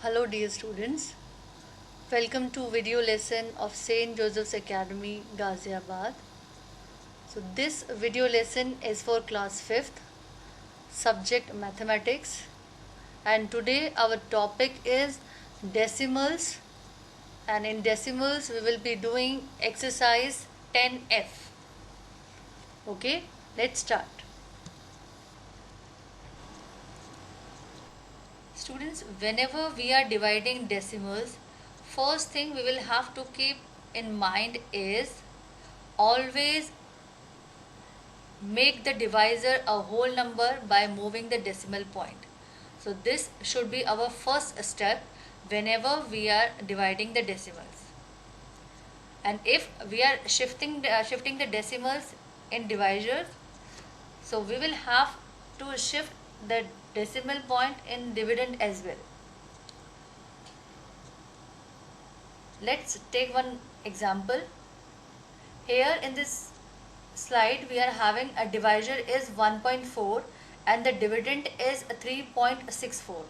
Hello dear students, welcome to video lesson of St. Joseph's Academy, Ghaziabad. So this video lesson is for class 5th, subject mathematics, and today our topic is decimals, and in decimals we will be doing exercise 10F. Okay, let's start. Students, whenever we are dividing decimals, first thing we will have to keep in mind is always make the divisor a whole number by moving the decimal point. So this should be our first step whenever we are dividing the decimals. And if we are shifting the decimals in divisors, so we will have to shift the decimal point in dividend as well. Let's take one example. Here in this slide we are having a divisor is 1.4 and the dividend is 3.64.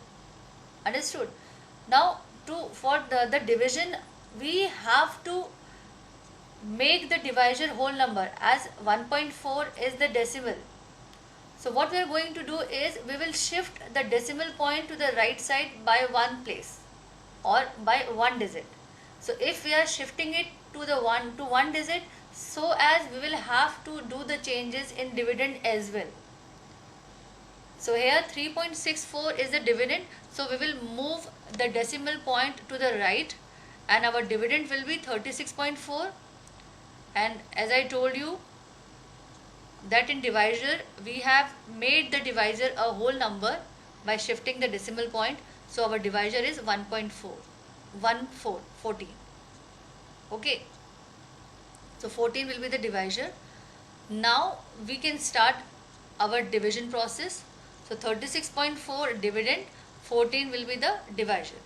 Understood? Now for the division we have to make the divisor whole number, as 1.4 is the decimal. So what we are going to do is we will shift the decimal point to the right side by one place or by one digit. So if we are shifting it to one digit, so as we will have to do the changes in dividend as well. So here 3.64 is the dividend, so we will move the decimal point to the right and our dividend will be 36.4. and as I told you that in divisor we have made the divisor a whole number by shifting the decimal point, so our divisor is 14. Okay, so 14 will be the divisor. Now we can start our division process. So 36.4 dividend, 14 will be the divisor.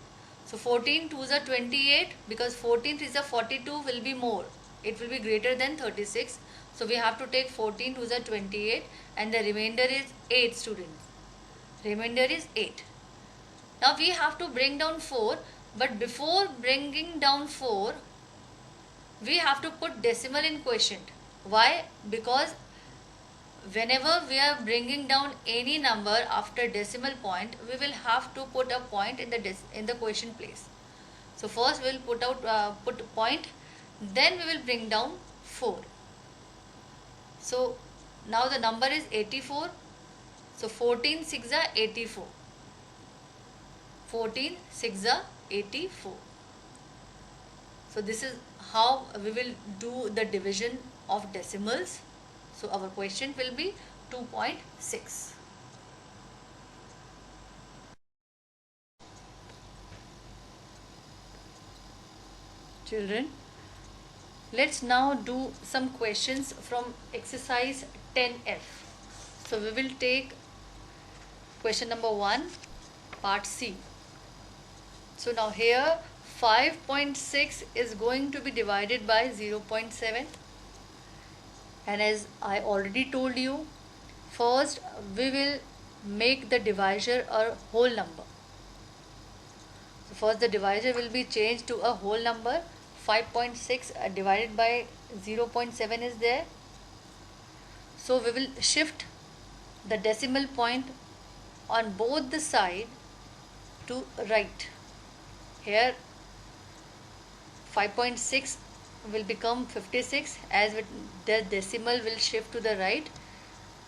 So 14 2s are 28, because 14 3s are 42 will be more, it will be greater than 36. So we have to take 14 2s are 28 and the remainder is 8, students. Remainder is 8. Now we have to bring down 4, but before bringing down 4 we have to put decimal in quotient. Why? Because whenever we are bringing down any number after decimal point, we will have to put a point in the quotient place. So first we will put a point, then we will bring down 4. So now the number is 84. So 14 6 are 84. 14 6 are 84. So this is how we will do the division of decimals. So our quotient will be 2.6. Children, let's now do some questions from exercise 10F. So we will take question number 1, part C. So now here 5.6 is going to be divided by 0.7, and as I already told you, first we will make the divisor a whole number. So first the divisor will be changed to a whole number. 5.6 divided by 0.7 is there. So we will shift the decimal point on both the side to right. Here 5.6 will become 56 as the decimal will shift to the right,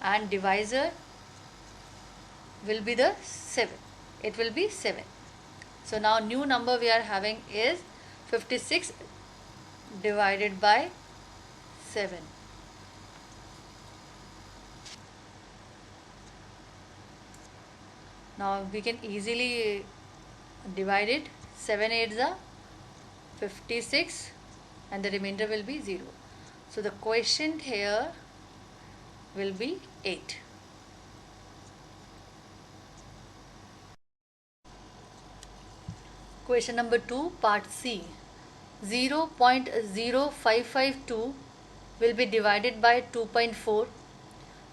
and divisor will be the 7. It will be 7. So now new number we are having is 56 divided by 7. Now we can easily divide it. 7 8s are 56 and the remainder will be 0. So the quotient here will be 8. Question number 2, part C. 0.0552 will be divided by 2.4.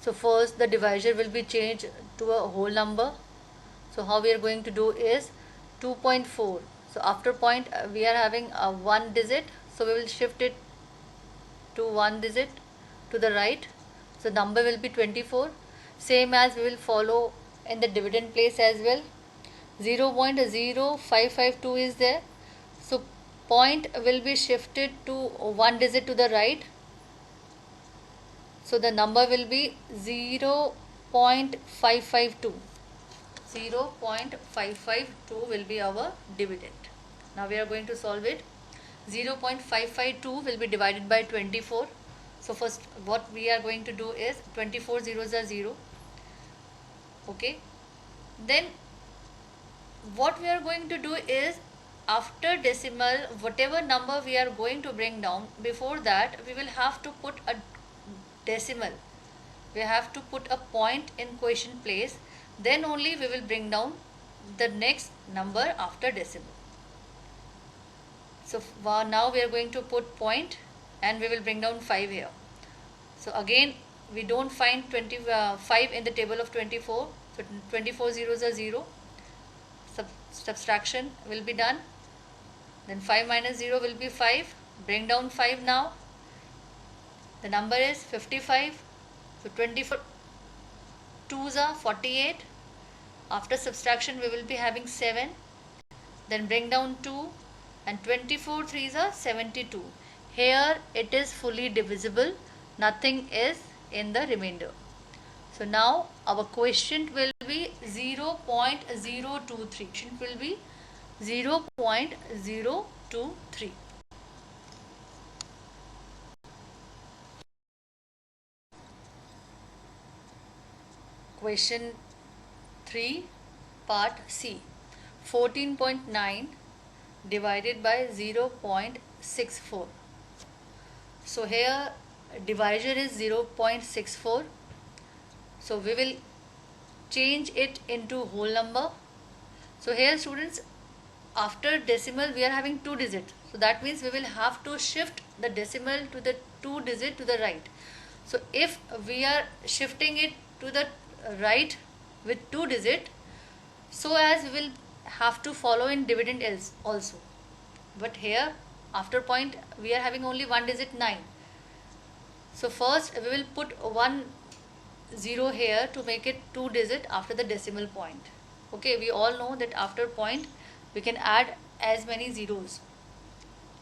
So first the divisor will be changed to a whole number. So how we are going to do is 2.4. So after point we are having a one digit, so we will shift it to one digit to the right, so number will be 24. Same as we will follow in the dividend place as well. 0.0552 is there, so point will be shifted to one digit to the right, so the number will be 0.552. 0.552 will be our dividend. Now we are going to solve it. 0.552 will be divided by 24. So first what we are going to do is 24 zeros are 0. Okay. Then what we are going to do is, after decimal, whatever number we are going to bring down, before that we will have to put a decimal. We have to put a point in quotient place, then only we will bring down the next number after decimal. So now we are going to put point and we will bring down 5 here. So again we don't find 25 in the table of 24, so 24 zeros are 0. Subtraction will be done, then 5 minus 0 will be 5. Bring down 5 now, the number is 55. So 24 2s are 48. After subtraction we will be having 7, then bring down 2, and 24 3s are 72. Here it is fully divisible, nothing is in the remainder. So now our quotient will be 0.023. Quotient will be 0.023. Question 3, part C. 14.9 divided by 0.64. So here divisor is 0.64. So we will change it into whole number. So here students, after decimal we are having 2 digits. So that means we will have to shift the decimal to the 2 digit to the right. So if we are shifting it to the right with 2 digit, so as we will have to follow in dividend else also. But here after point we are having only one digit 9. So first we will put 1 0 here to make it 2 digit after the decimal point. Okay, we all know that after point we can add as many zeros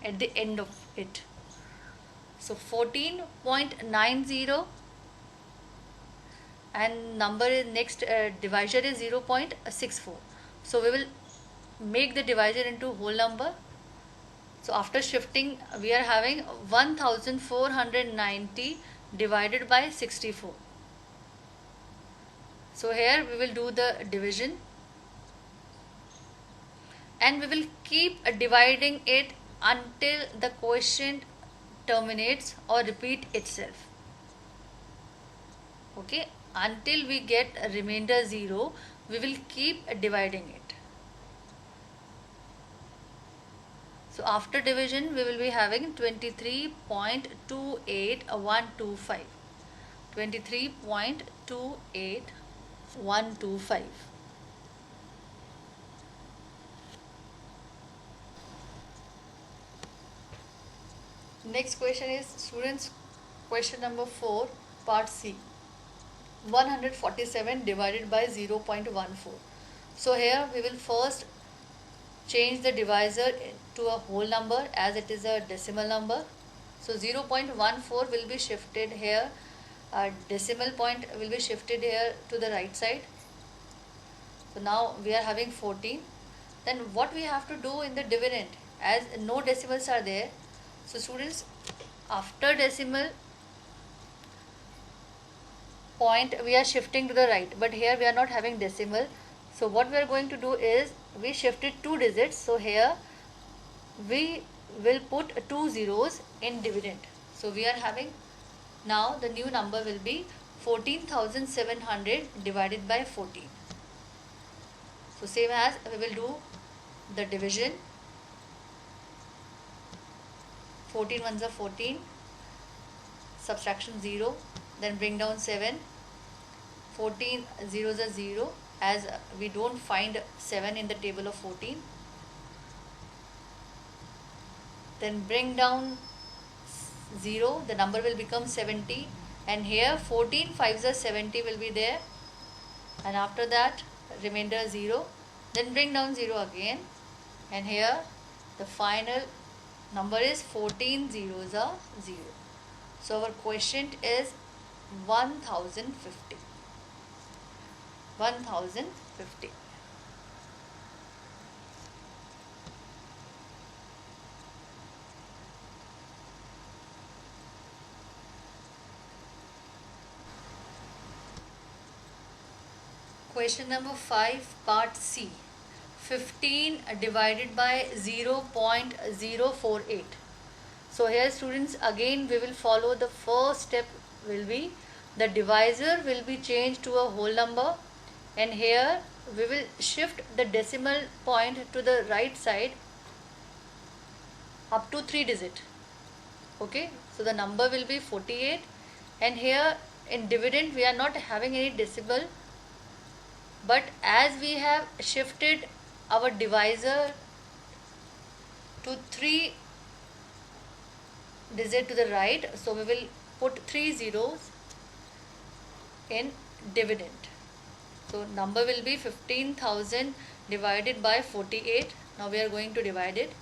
at the end of it. So 14.90, and number is next divisor is 0.64. So we will make the divisor into whole number. So after shifting we are having 1490 divided by 64. So here we will do the division, and we will keep dividing it until the quotient terminates or repeat itself. Okay, until we get a remainder 0, we will keep dividing it. So after division we will be having 23.28125. 23.28125. Next question is students, question number 4, part C. 147 divided by 0.14. So here we will first change the divisor to a whole number, as it is a decimal number. So 0.14 will be shifted here, decimal point will be shifted here to the right side. So now we are having 14. Then what we have to do in the dividend, as no decimals are there, so students, after decimal point we are shifting to the right, but here we are not having decimal. So what we are going to do is, we shifted 2 digits, so here we will put 2 zeros in dividend. So we are having, now the new number will be 14,700 divided by 14. So same as we will do the division. 14 ones are 14, subtraction 0, then bring down 7, 14 zeros are 0, as we don't find 7 in the table of 14. Then bring down 0, the number will become 70, and here 14 5s are 70 will be there, and after that remainder 0. Then bring down 0 again, and here the final number is 14 zeros are 0. So our quotient is 1050. 1050. Question number 5, part C. 15 divided by 0.048. So here students, again we will follow the first step will be the divisor will be changed to a whole number, and here we will shift the decimal point to the right side up to 3 digit. Okay, so the number will be 48, and here in dividend we are not having any decimal, but as we have shifted our divisor to 3 digit to the right, so we will put 3 zeros in dividend. So number will be 15,000 divided by 48. Now we are going to divide it.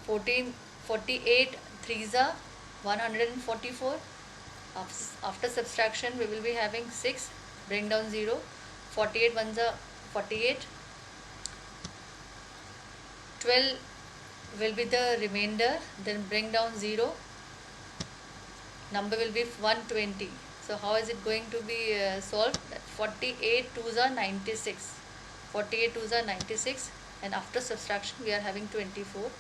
48 3s are 144. After subtraction we will be having 6, bring down 0, 48 ones are 48, 12 will be the remainder, then bring down 0, number will be 120. So how is it going to be solved? 48 2s are 96, 48 2s are 96, and after subtraction we are having 24.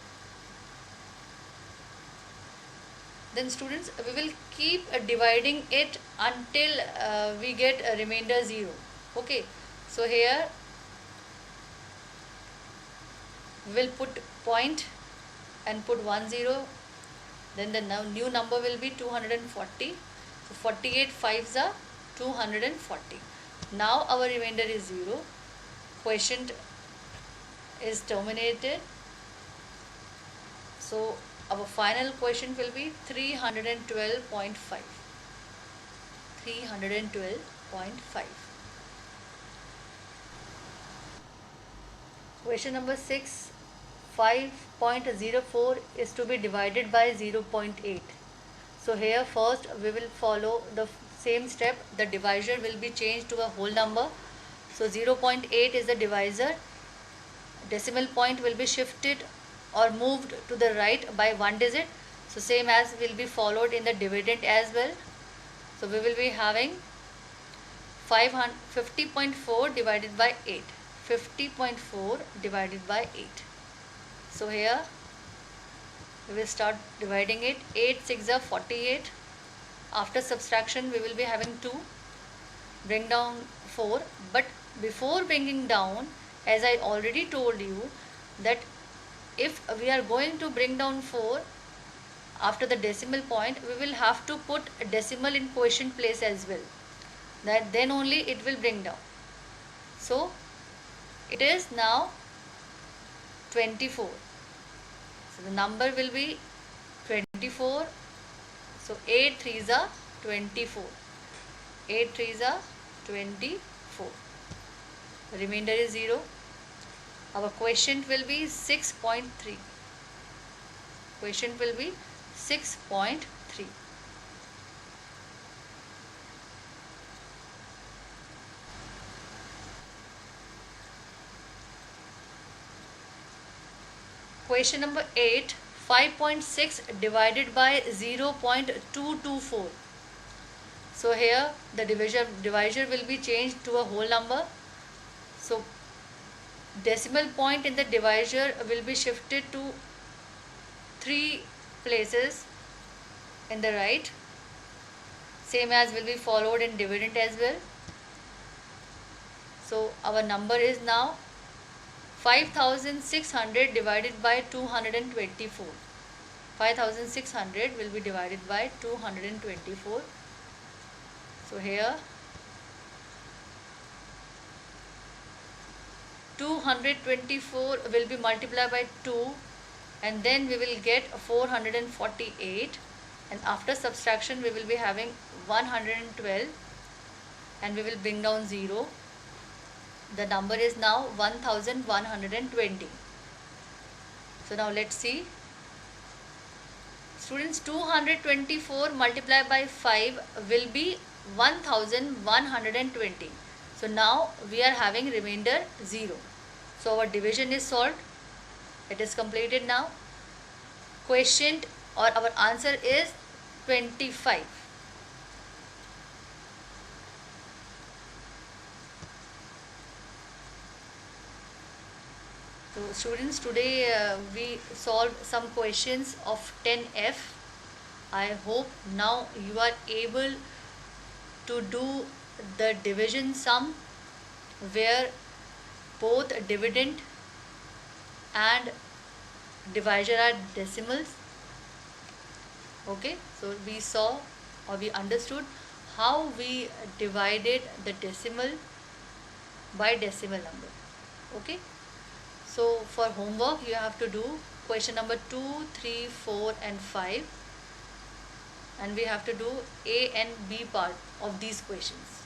Then students, we will keep dividing it until we get a remainder 0. Okay, so here we will put point and put 10, then the new number will be 240. So 48 5s are 240. Now our remainder is 0. Quotient is terminated. So our final quotient will be 312.5. 312.5. Question number 6. 5.04 is to be divided by 0.8. So here first we will follow the same step. The divisor will be changed to a whole number. So 0.8 is the divisor. Decimal point will be shifted or moved to the right by 1 digit. So same as will be followed in the dividend as well. So we will be having 50.4 divided by 8. 50.4 divided by 8. So here we will start dividing it. 8 6 are 48. After subtraction we will be having 2. Bring down 4. But before bringing down, as I already told you, that if we are going to bring down 4 after the decimal point, we will have to put a decimal in quotient place as well. That then only it will bring down. So it is now 24. So the number will be 24. So 8 3s are 24. 8 3s are 24. The remainder is 0. Our quotient will be 6.3. Quotient will be 6.3. Question number 8. 5.6 divided by 0.224. So here the divisor will be changed to a whole number. So decimal point in the divisor will be shifted to 3 places in the right. Same as will be followed in dividend as well. So our number is now 5600 divided by 224. 5600 will be divided by 224. So here 224 will be multiplied by 2, and then we will get 448, and after subtraction we will be having 112, and we will bring down 0. The number is now 1120. So now let's see. Students, 224 multiplied by 5 will be 1120. So now we are having remainder 0. So our division is solved. It is completed now. Quotient or our answer is 25. So students, today we solved some questions of 10F. I hope now you are able to do the division sum where both dividend and divisor are decimals. Okay, so we saw or we understood how we divided the decimal by decimal number. Okay, so for homework you have to do question number 2, 3, 4 and 5, and we have to do A and B part of these questions.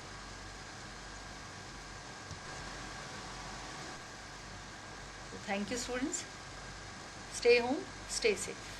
So thank you students. Stay home, stay safe.